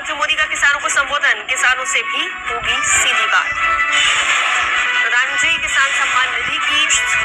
प्रधानमंत्री मोदी का किसानों को संबोधन, किसानों से भी होगी सीधी बात। प्रधानमंत्री किसान सम्मान निधि की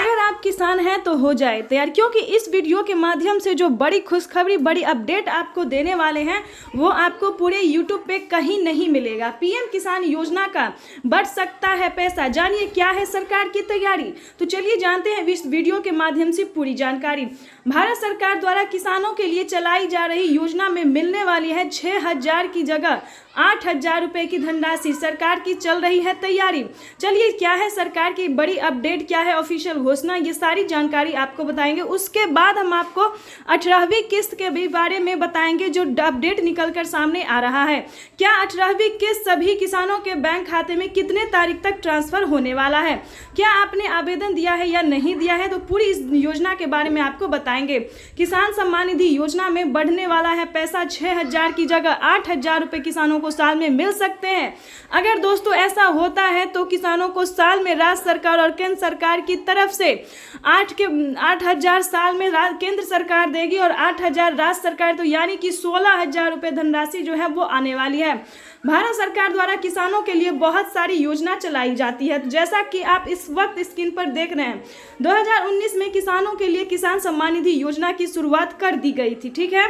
अगर आप किसान हैं तो हो जाए तैयार, क्योंकि इस वीडियो के माध्यम से जो बड़ी खुशखबरी, बड़ी अपडेट आपको देने वाले हैं वो आपको पूरे YouTube पे कहीं नहीं मिलेगा। पीएम किसान योजना का बढ़ सकता है पैसा, जानिए क्या है सरकार की तैयारी। तो चलिए जानते हैं इस वीडियो के माध्यम से पूरी जानकारी। भारत सरकार द्वारा किसानों के लिए चलाई जा रही योजना में मिलने वाली है 6,000 की जगह 8,000 रुपये की धनराशि। सरकार की चल रही है तैयारी। चलिए क्या है सरकार की बड़ी अपडेट, क्या है ऑफिशियल घोषणा, ये सारी जानकारी आपको बताएंगे। उसके बाद हम आपको 18वीं किस्त के भी बारे में बताएंगे जो अपडेट निकल कर सामने आ रहा है। क्या 18वीं किस्त सभी किसानों के बैंक खाते में कितने तारीख तक ट्रांसफर होने वाला है, क्या आपने आवेदन दिया है या नहीं दिया है, तो पूरी इस योजना के बारे में आपको बताएंगे। किसान सम्मान निधि योजना में बढ़ने वाला है पैसा, 6,000 की जगह 8,000 रुपये किसानों को साल में मिल सकते हैं। अगर दोस्तों ऐसा होता है तो किसानों को साल में राज्य सरकार और केंद्र सरकार की तरफ से 8,000 साल में केंद्र सरकार देगी और 8,000 राज्य सरकार, तो यानी कि 16,000 रुपये धनराशि जो है वो आने वाली है। भारत सरकार द्वारा किसानों के लिए बहुत सारी योजना चलाई जाती है, जैसा कि आप इस वक्त स्क्रीन पर देख रहे हैं। 2019 में किसानों के लिए किसान सम्मान निधि योजना की शुरुआत कर दी गई थी, ठीक है,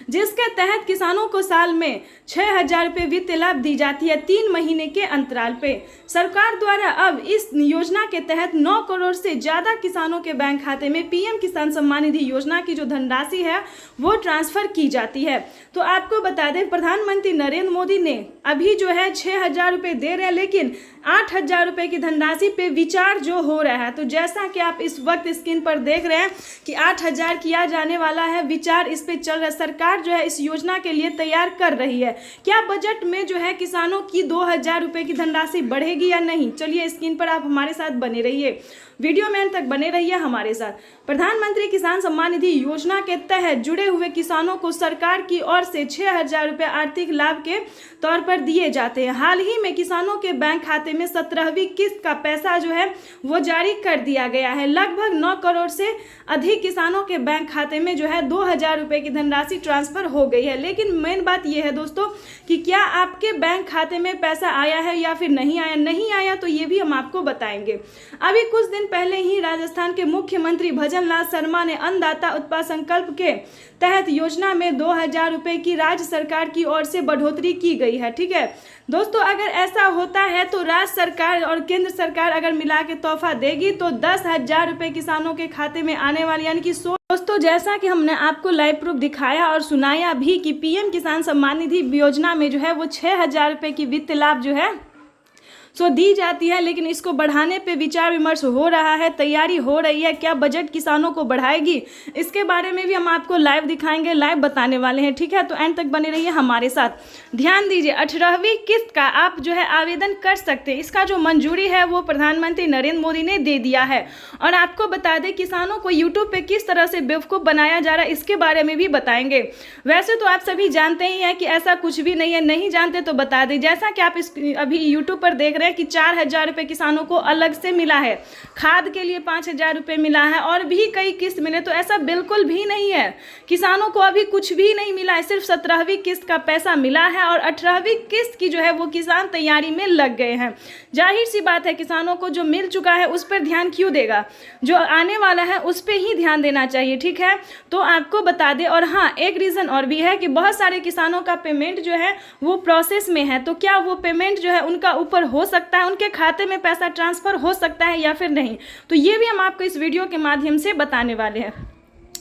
जिसके तहत किसानों को साल में 6,000 रुपये वित्तीय लाभ दी जाती है 3 महीने के अंतराल पे। सरकार द्वारा अब इस योजना के तहत 9 करोड़ से ज़्यादा किसानों के बैंक खाते में पीएम किसान सम्मान निधि योजना की जो धनराशि है वो ट्रांसफर की जाती है। तो आपको बता दें प्रधानमंत्री नरेंद्र मोदी ने अभी जो है 6,000 रुपये दे रहे हैं, लेकिन 8,000 रुपये की धनराशि पे विचार जो हो रहा है, तो जैसा कि आप इस वक्त स्क्रीन पर देख रहे हैं कि 8,000 किया जाने वाला है, विचार इस पे चल रहा है। सरकार जो है इस योजना के लिए तैयार कर रही है। क्या बजट में जो है किसानों की 2,000 रुपये की धनराशि बढ़ेगी या नहीं, चलिए स्क्रीन पर आप हमारे साथ बने रहिए, वीडियो में अंत तक बने रहिए हमारे साथ। प्रधानमंत्री किसान सम्मान निधि योजना के तहत जुड़े हुए किसानों को सरकार की ओर से 6,000 रुपये आर्थिक लाभ के तौर पर दिए जाते हैं। हाल ही में किसानों के बैंक खाते में 17वीं किस्त का पैसा जो है वो जारी कर दिया गया है। लगभग 9 करोड़ से अधिक किसानों के बैंक खाते में जो है 2,000 रुपये की धनराशि ट्रांसफर हो गई है। लेकिन मेन बात यह है दोस्तों कि क्या आपके बैंक खाते में पैसा आया है या फिर नहीं आया, नहीं आया तो ये भी हम आपको बताएंगे। अभी कुछ दिन पहले ही राजस्थान के मुख्यमंत्री भजन लाल शर्मा ने अन्नदाता उत्पाद संकल्प के तहत योजना में 2,000 रुपये की राज्य सरकार की ओर से बढ़ोतरी की गई है, ठीक है दोस्तों। अगर ऐसा होता है तो राज्य सरकार और केंद्र सरकार अगर मिला के तोहफा देगी तो 10,000 रुपये किसानों के खाते में आने वाली, यानी कि दोस्तों जैसा कि हमने आपको लाइव प्रूफ दिखाया और सुनाया भी कि पीएम किसान सम्मान निधि योजना में जो है वो 6,000 रुपये की वित्त लाभ जो है सो दी जाती है, लेकिन इसको बढ़ाने पे विचार विमर्श हो रहा है, तैयारी हो रही है। क्या बजट किसानों को बढ़ाएगी, इसके बारे में भी हम आपको लाइव दिखाएंगे, लाइव बताने वाले हैं, ठीक है, तो एंड तक बने रहिए हमारे साथ। ध्यान दीजिए 18वीं किस्त का आप जो है आवेदन कर सकते हैं। इसका जो मंजूरी है वो प्रधानमंत्री नरेंद्र मोदी ने दे दिया है। और आपको बता दें किसानों को यूट्यूब पे किस तरह से बेवकूफ़ बनाया जा रहा है इसके बारे में भी बताएंगे। वैसे तो आप सभी जानते ही हैं कि ऐसा कुछ भी नहीं है, नहीं जानते तो बता दें। जैसा कि आप अभी यूट्यूब पर देख कि 4,000 रुपये किसानों को अलग से मिला है, खाद के लिए 5,000 रुपये मिला है और भी कई किस्त मिले, तो ऐसा बिल्कुल भी नहीं है। किसानों को अभी कुछ भी नहीं मिला है, सिर्फ 17वीं किस्त का पैसा मिला है और 18वीं किस्त की जो है वो किसान तैयारी में लग गए हैं। जाहिर सी बात है किसानों को जो मिल चुका है उस पर ध्यान क्यों देगा, जो आने वाला है उस पर ही ध्यान देना चाहिए, ठीक है। तो आपको बता दें, और हाँ एक रीज़न और भी है कि बहुत सारे किसानों का पेमेंट जो है वो प्रोसेस में है, तो क्या वो पेमेंट जो है उनका ऊपर हो सकता है, उनके खाते में पैसा ट्रांसफर हो सकता है या फिर नहीं, तो ये भी हम आपको इस वीडियो के माध्यम से बताने वाले हैं।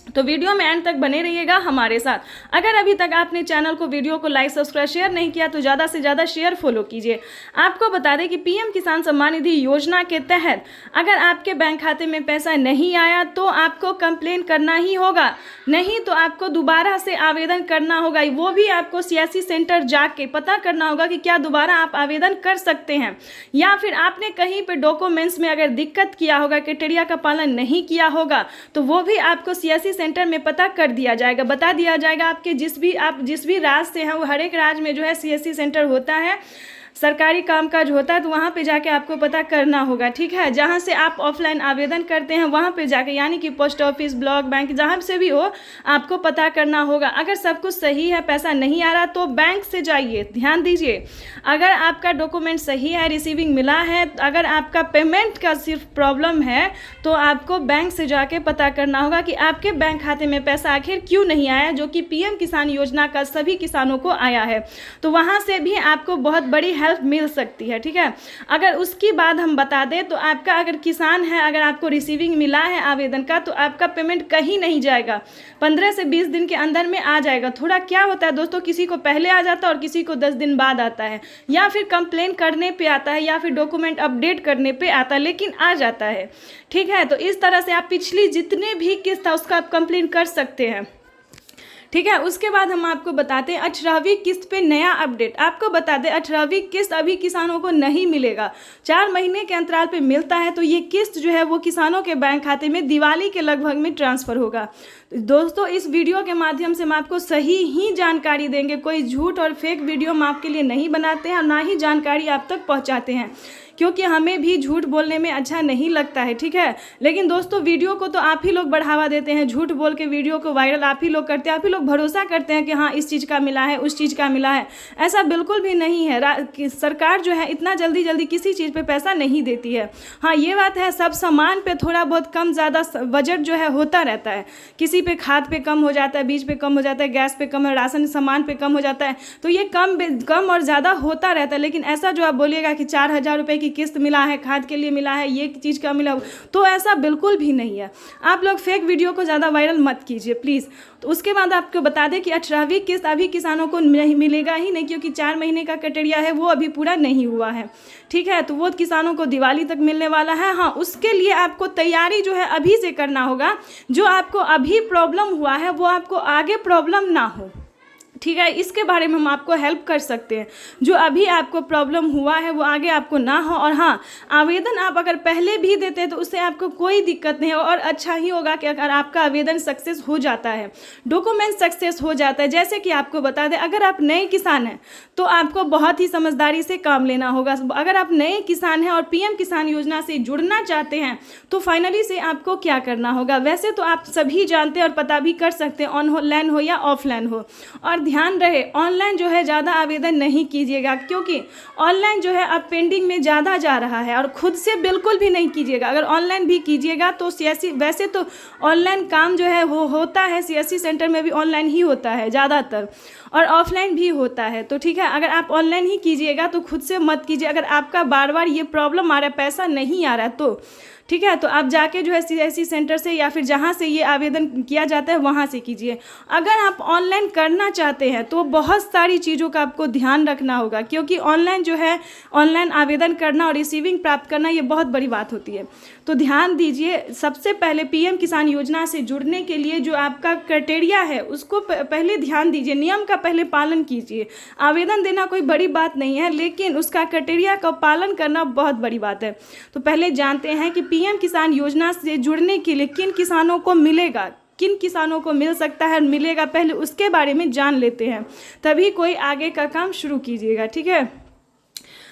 तो वीडियो में एंड तक बने रहिएगा हमारे साथ। अगर अभी तक आपने चैनल को, वीडियो को लाइक सब्सक्राइब शेयर नहीं किया तो ज़्यादा से ज़्यादा शेयर फॉलो कीजिए। आपको बता दें कि पीएम किसान सम्मान निधि योजना के तहत अगर आपके बैंक खाते में पैसा नहीं आया तो आपको कंप्लेन करना ही होगा, नहीं तो आपको दोबारा से आवेदन करना होगा। वो भी आपको सीएससी सेंटर जाके पता करना होगा कि क्या दोबारा आप आवेदन कर सकते हैं, या फिर आपने कहीं पर डॉक्यूमेंट्स में अगर दिक्कत किया होगा, क्राइटेरिया का पालन नहीं किया होगा, तो वो भी आपको सीएससी सेंटर में पता कर दिया जाएगा, बता दिया जाएगा। आपके जिस भी राज्य से हैं वो हर एक राज्य में जो है सीएससी सेंटर होता है। सरकारी कामकाज होता है तो वहाँ पे जाके आपको पता करना होगा, ठीक है। जहाँ से आप ऑफलाइन आवेदन करते हैं वहाँ पे जाके, यानी कि पोस्ट ऑफिस, ब्लॉक, बैंक, जहाँ से भी हो आपको पता करना होगा। अगर सब कुछ सही है, पैसा नहीं आ रहा तो बैंक से जाइए। ध्यान दीजिए, अगर आपका डॉक्यूमेंट सही है, रिसीविंग मिला है, अगर आपका पेमेंट का सिर्फ प्रॉब्लम है तो आपको बैंक से जाके पता करना होगा कि आपके बैंक खाते में पैसा आखिर क्यों नहीं आया, जो कि पीएम किसान योजना का सभी किसानों को आया है। तो वहाँ से भी आपको बहुत बड़ी हेल्प मिल सकती है, ठीक है। अगर उसकी बात हम बता दें तो आपका अगर किसान है, अगर आपको रिसीविंग मिला है आवेदन का, तो आपका पेमेंट कहीं नहीं जाएगा, 15 से 20 दिन के अंदर में आ जाएगा। थोड़ा क्या होता है दोस्तों, किसी को पहले आ जाता है और किसी को 10 दिन बाद आता है, या फिर कंप्लेन करने पे आता है, या फिर डॉक्यूमेंट अपडेट करने पे आता है, लेकिन आ जाता है, ठीक है। तो इस तरह से आप पिछली जितने भी किस्त था उसका आप कंप्लेन कर सकते हैं, ठीक है। उसके बाद हम आपको बताते हैं 18वीं किस्त पे नया अपडेट। आपको बता दें 18वीं किस्त अभी किसानों को नहीं मिलेगा, 4 महीने के अंतराल पे मिलता है। तो ये किस्त जो है वो किसानों के बैंक खाते में दिवाली के लगभग में ट्रांसफ़र होगा। दोस्तों, इस वीडियो के माध्यम से हम आपको सही ही जानकारी देंगे, कोई झूठ और फेक वीडियो हम आपके लिए नहीं बनाते हैं, ना ही जानकारी आप तक पहुंचाते हैं, क्योंकि हमें भी झूठ बोलने में अच्छा नहीं लगता है, ठीक है। लेकिन दोस्तों, वीडियो को तो आप ही लोग बढ़ावा देते हैं, झूठ बोल के वीडियो को वायरल आप ही लोग करते हैं, आप ही लोग भरोसा करते हैं कि हाँ इस चीज़ का मिला है, उस चीज़ का मिला है। ऐसा बिल्कुल भी नहीं है। सरकार जो है इतना जल्दी जल्दी किसी चीज़ पे पैसा नहीं देती है। हाँ, ये बात है, सब सामान पे थोड़ा बहुत कम ज़्यादा बजट जो है होता रहता है। किसी पे खाद पे कम हो जाता है, बीज पे कम हो जाता है, गैस पे कम है, राशन सामान पे कम हो जाता है। तो ये कम और ज़्यादा होता रहता है। लेकिन ऐसा जो आप बोलिएगा कि 4000 रुपये की किस्त मिला है, खाद के लिए मिला है, ये चीज़ का मिला, तो ऐसा बिल्कुल भी नहीं है। आप लोग फेक वीडियो को ज़्यादा वायरल मत कीजिए प्लीज़। तो उसके बाद आपको बता दें कि 18वीं किस्त अभी किसानों को मिलेगा ही नहीं, क्योंकि 4 महीने का क्राइटेरिया है वो अभी पूरा नहीं हुआ है, ठीक है। तो वो किसानों को दिवाली तक मिलने वाला है। हाँ, उसके लिए आपको तैयारी जो है अभी से करना होगा। जो आपको अभी प्रॉब्लम हुआ है वो आपको आगे प्रॉब्लम ना हो, ठीक है। इसके बारे में हम आपको हेल्प कर सकते हैं। जो अभी आपको प्रॉब्लम हुआ है वो आगे आपको ना हो। और हाँ, आवेदन आप अगर पहले भी देते हैं तो उससे आपको कोई दिक्कत नहीं है, और अच्छा ही होगा कि अगर आपका आवेदन सक्सेस हो जाता है, डॉक्यूमेंट सक्सेस हो जाता है। जैसे कि आपको बता दें, अगर आप नए किसान हैं तो आपको बहुत ही समझदारी से काम लेना होगा। अगर आप नए किसान हैं और पीएम किसान योजना से जुड़ना चाहते हैं तो फाइनली से आपको क्या करना होगा। वैसे तो आप सभी जानते हैं और पता भी कर सकते हैं, ऑनलाइन हो या ऑफलाइन हो। और ध्यान रहे, ऑनलाइन जो है ज़्यादा आवेदन नहीं कीजिएगा, क्योंकि ऑनलाइन जो है अब पेंडिंग में ज़्यादा जा रहा है। और खुद से बिल्कुल भी नहीं कीजिएगा। अगर ऑनलाइन भी कीजिएगा तो सीएससी, वैसे तो ऑनलाइन काम जो है वो होता है, सीएससी सेंटर में भी ऑनलाइन ही होता है ज़्यादातर, और ऑफलाइन भी होता है। तो ठीक है, अगर आप ऑनलाइन ही कीजिएगा तो खुद से मत कीजिए। अगर आपका बार बार ये प्रॉब्लम आ रहा है, पैसा नहीं आ रहा है, तो ठीक है, तो आप जाके जो है सीएससी सेंटर से या फिर जहाँ से ये आवेदन किया जाता है वहाँ से कीजिए। अगर आप ऑनलाइन करना चाहते हैं तो बहुत सारी चीज़ों का आपको ध्यान रखना होगा, क्योंकि ऑनलाइन जो है, ऑनलाइन आवेदन करना और रिसीविंग प्राप्त करना ये बहुत बड़ी बात होती है। तो ध्यान दीजिए, सबसे पहले पीएम किसान योजना से जुड़ने के लिए जो आपका क्राइटेरिया है उसको पहले ध्यान दीजिए, नियम का पहले पालन कीजिए। आवेदन देना कोई बड़ी बात नहीं है, लेकिन उसका क्राइटेरिया का पालन करना बहुत बड़ी बात है। तो पहले जानते हैं कि पीएम किसान योजना से जुड़ने के लिए किन किसानों को मिलेगा, किन किसानों को मिल सकता है, मिलेगा, पहले उसके बारे में जान लेते हैं, तभी कोई आगे का काम शुरू कीजिएगा, ठीक है।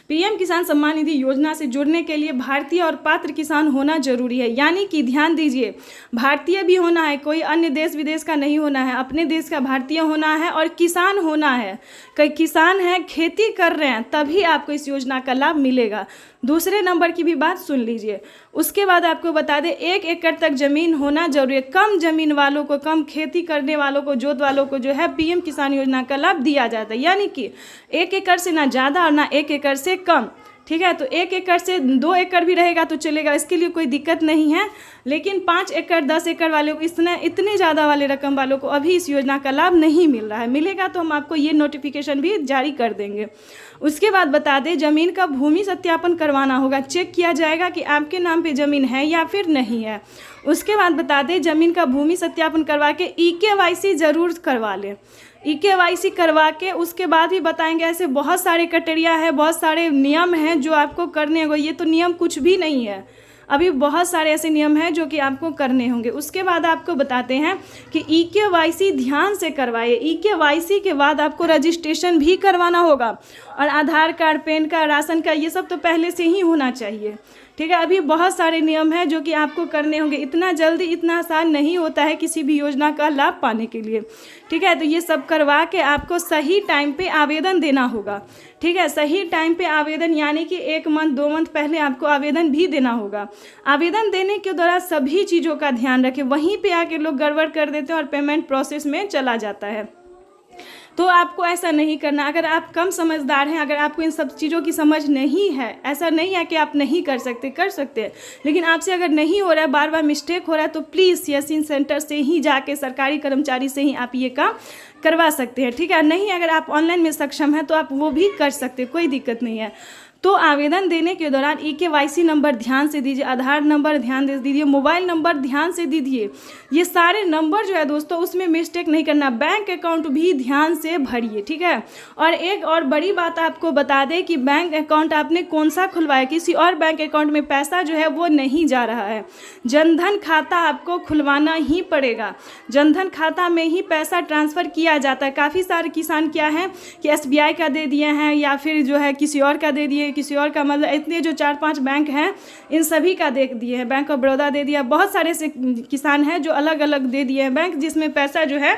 पीएम किसान सम्मान निधि योजना से जुड़ने के लिए भारतीय और पात्र किसान होना जरूरी है। यानी कि ध्यान दीजिए, भारतीय भी होना है, कोई अन्य देश विदेश का नहीं होना है, अपने देश का भारतीय होना है और किसान होना है। कई किसान हैं, खेती कर रहे हैं, तभी आपको इस योजना का लाभ मिलेगा। दूसरे नंबर की भी बात सुन लीजिए। उसके बाद आपको बता दें, 1 एकड़ तक ज़मीन होना जरूरी है। कम ज़मीन वालों को, कम खेती करने वालों को, जोत वालों को जो है पीएम किसान योजना का लाभ दिया जाता है। यानी कि 1 एकड़ से ना ज़्यादा और ना 1 एकड़ से कम, ठीक है। तो 1 एकड़ से 2 एकड़ भी रहेगा तो चलेगा, इसके लिए कोई दिक्कत नहीं है। लेकिन 5 एकड़ 10 एकड़ वालों को, इतने ज़्यादा वाले रकम वालों को अभी इस योजना का लाभ नहीं मिल रहा है। मिलेगा तो हम आपको ये नोटिफिकेशन भी जारी कर देंगे। उसके बाद बता दें, ज़मीन का भूमि सत्यापन करवाना होगा, चेक किया जाएगा कि आपके नाम पे ज़मीन है या फिर नहीं है। उसके बाद बता दें, ज़मीन का भूमि सत्यापन करवा के EKYC ज़रूर करवा लें। EKYC करवा के उसके बाद ही बताएंगे। ऐसे बहुत सारे क्राइटेरिया है, बहुत सारे नियम हैं जो आपको करने होंगे। ये तो नियम कुछ भी नहीं है, अभी बहुत सारे ऐसे नियम हैं जो कि आपको करने होंगे। उसके बाद आपको बताते हैं कि EKYC ध्यान से करवाइए। EKYC के बाद आपको रजिस्ट्रेशन भी करवाना होगा, और Aadhaar card, PAN card, ration card, ये सब तो पहले से ही होना चाहिए। ठीक है, अभी बहुत सारे नियम हैं जो कि आपको करने होंगे। इतना जल्दी, इतना आसान नहीं होता है किसी भी योजना का लाभ पाने के लिए। ठीक है, तो ये सब करवा के आपको सही टाइम पे आवेदन देना होगा। ठीक है, सही टाइम पे आवेदन, यानी कि 1 मंथ 2 मंथ पहले आपको आवेदन भी देना होगा। आवेदन देने के दौरान सभी चीज़ों का ध्यान रखें। वहीं पे आके लोग गड़बड़ कर देते हैं और पेमेंट प्रोसेस में चला जाता है। तो आपको ऐसा नहीं करना। अगर आप कम समझदार हैं, अगर आपको इन सब चीज़ों की समझ नहीं है, ऐसा नहीं है कि आप नहीं कर सकते, कर सकते हैं, लेकिन आपसे अगर नहीं हो रहा है, बार बार मिस्टेक हो रहा है, तो प्लीज़ CSC सेंटर से ही जाके, सरकारी कर्मचारी से ही आप ये काम करवा सकते हैं। ठीक है, नहीं अगर आप ऑनलाइन में सक्षम हैं तो आप वो भी कर सकते हैं, कोई दिक्कत नहीं है। तो आवेदन देने के दौरान EKYC नंबर ध्यान से दीजिए, आधार नंबर ध्यान से दीजिए, मोबाइल नंबर ध्यान से दीजिए। ये सारे नंबर जो है दोस्तों, उसमें मिस्टेक नहीं करना। बैंक अकाउंट भी ध्यान से भरिए। ठीक है, और एक और बड़ी बात आपको बता दें कि बैंक अकाउंट आपने कौन सा खुलवाया, किसी और बैंक अकाउंट में पैसा जो है वो नहीं जा रहा है। जनधन खाता आपको खुलवाना ही पड़ेगा। जनधन खाता में ही पैसा ट्रांसफ़र किया जाता है। काफ़ी सारे किसान क्या हैं कि SBI का दे दिए हैं, या फिर जो है किसी और का दे दिए, किसी और का, मतलब इतने जो 4-5 बैंक हैं इन सभी का दे दिए हैं। बैंक ऑफ बड़ौदा दे दिया, बहुत सारे से किसान हैं जो अलग अलग दे दिए हैं बैंक, जिसमें पैसा जो है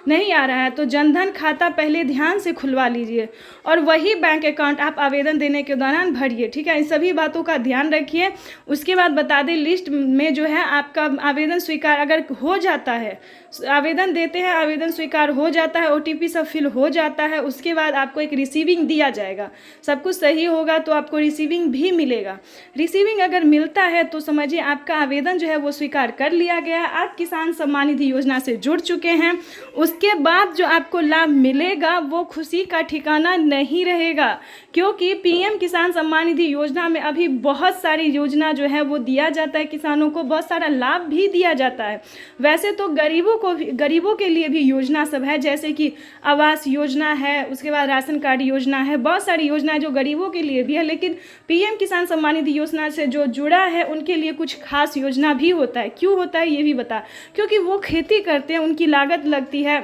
नहीं आ रहा है। तो जनधन खाता पहले ध्यान से खुलवा लीजिए, और वही बैंक अकाउंट आप आवेदन देने के दौरान भरिए। ठीक है, इन सभी बातों का ध्यान रखिए। उसके बाद बता दें, लिस्ट में जो है आपका आवेदन स्वीकार अगर हो जाता है, आवेदन देते हैं, आवेदन स्वीकार हो जाता है, OTP सब फिल हो जाता है, उसके बाद आपको एक रिसीविंग दिया जाएगा। सब कुछ सही होगा तो आपको रिसीविंग भी मिलेगा। रिसीविंग अगर मिलता है तो समझिए आपका आवेदन जो है वो स्वीकार कर लिया गया, आप किसान सम्मान निधि योजना से जुड़ चुके हैं। उसके बाद जो आपको लाभ मिलेगा वो खुशी का ठिकाना नहीं रहेगा, क्योंकि PM किसान सम्मान निधि योजना में अभी बहुत सारी योजना जो है वो दिया जाता है किसानों को, बहुत सारा लाभ भी दिया जाता है। वैसे तो गरीबों के लिए भी योजना सब है, जैसे कि आवास योजना है, उसके बाद राशन कार्ड योजना है, बहुत सारी योजना है जो गरीबों के लिए भी है। लेकिन PM किसान सम्मान निधि योजना से जो जुड़ा है उनके लिए कुछ खास योजना भी होता है। क्यों होता है ये भी बता, क्योंकि वो खेती करते हैं, उनकी लागत लगती है।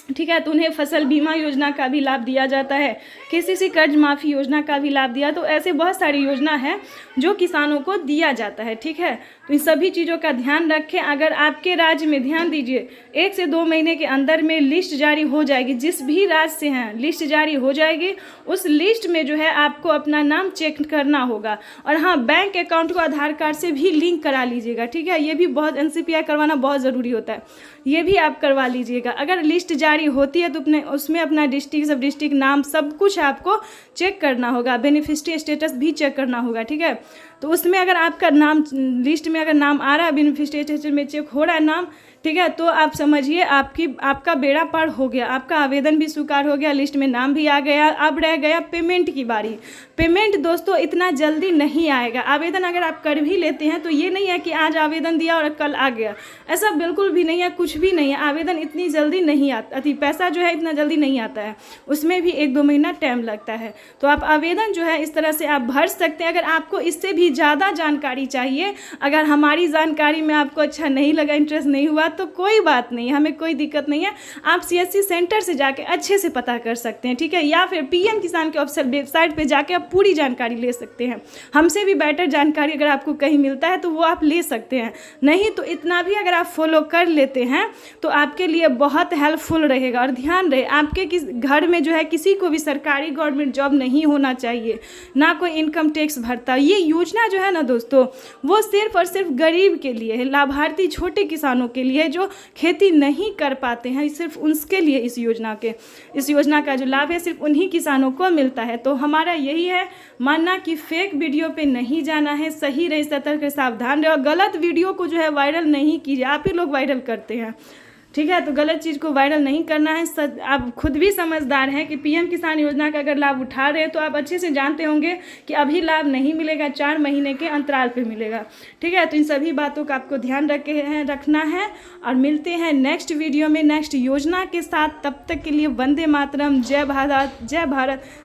ठीक है, तो उन्हें फसल बीमा योजना का भी लाभ दिया जाता है, KCC कर्ज माफ़ी योजना का भी लाभ दिया। तो ऐसे बहुत सारी योजना है जो किसानों को दिया जाता है। ठीक है, तो इन सभी चीज़ों का ध्यान रखें। अगर आपके राज्य में, ध्यान दीजिए, 1 से 2 महीने के अंदर में लिस्ट जारी हो जाएगी। जिस भी राज्य से हैं लिस्ट जारी हो जाएगी, उस लिस्ट में जो है आपको अपना नाम चेक करना होगा। और हाँ, बैंक अकाउंट को आधार कार्ड से भी लिंक करा लीजिएगा। ठीक है, ये भी बहुत NCPI करवाना बहुत ज़रूरी होता है, ये भी आप करवा लीजिएगा। अगर लिस्ट जारी होती है तो उसमें अपना डिस्ट्रिक्ट, सब डिस्ट्रिक्ट नाम सब कुछ आपको चेक करना होगा, बेनिफिशियरी स्टेटस भी चेक करना होगा। ठीक है, तो उसमें अगर आपका नाम लिस्ट में अगर नाम आ रहा है, बेनिफिशियरी स्टेटस में चेक हो रहा है नाम, ठीक है, तो आप समझिए आपका बेड़ा पार हो गया, आपका आवेदन भी स्वीकार हो गया, लिस्ट में नाम भी आ गया। अब रह गया पेमेंट की बारी। पेमेंट दोस्तों इतना जल्दी नहीं आएगा। आवेदन अगर आप कर भी लेते हैं तो ये नहीं है कि आज आवेदन दिया और कल आ गया, ऐसा बिल्कुल भी नहीं है, कुछ भी नहीं है। आवेदन इतनी जल्दी नहीं आता, पैसा जो है इतना जल्दी नहीं आता है, उसमें भी 1-2 महीना टाइम लगता है। तो आप आवेदन जो है इस तरह से आप भर सकते हैं। अगर आपको इससे भी ज़्यादा जानकारी चाहिए, अगर हमारी जानकारी में आपको अच्छा नहीं लगा, इंटरेस्ट नहीं हुआ, तो कोई बात नहीं, हमें कोई दिक्कत नहीं है। आप CSC सेंटर से जाके अच्छे से पता कर सकते हैं। ठीक है, या फिर PM किसान के ऑफिशियल वेबसाइट पे जाके आप पूरी जानकारी ले सकते हैं। हमसे भी बेटर जानकारी अगर आपको कहीं मिलता है तो वो आप ले सकते हैं। नहीं तो इतना भी अगर आप फॉलो कर लेते हैं तो आपके लिए बहुत हेल्पफुल रहेगा। और ध्यान रहे, आपके घर में जो है किसी को भी सरकारी गवर्नमेंट जॉब नहीं होना चाहिए, ना कोई इनकम टैक्स भरता। ये योजना जो है ना दोस्तों, वो सिर्फ और सिर्फ गरीब के लिए है, लाभार्थी छोटे किसानों के लिए जो खेती नहीं कर पाते हैं, सिर्फ उसके लिए इस योजना का जो लाभ है सिर्फ उन्हीं किसानों को मिलता है। तो हमारा यही है मानना कि फेक वीडियो पे नहीं जाना है, सही रहे, सतर्क सावधान रहे, और गलत वीडियो को जो है वायरल नहीं कीजिए। आप ही लोग वायरल करते हैं। ठीक है, तो गलत चीज़ को वायरल नहीं करना है। आप खुद भी समझदार हैं कि PM किसान योजना का अगर लाभ उठा रहे हैं तो आप अच्छे से जानते होंगे कि अभी लाभ नहीं मिलेगा, 4 महीने के अंतराल पे मिलेगा। ठीक है, तो इन सभी बातों का आपको ध्यान रखना है। और मिलते हैं नेक्स्ट वीडियो में नेक्स्ट योजना के साथ। तब तक के लिए वंदे मातरम, जय भारत, जय भारत।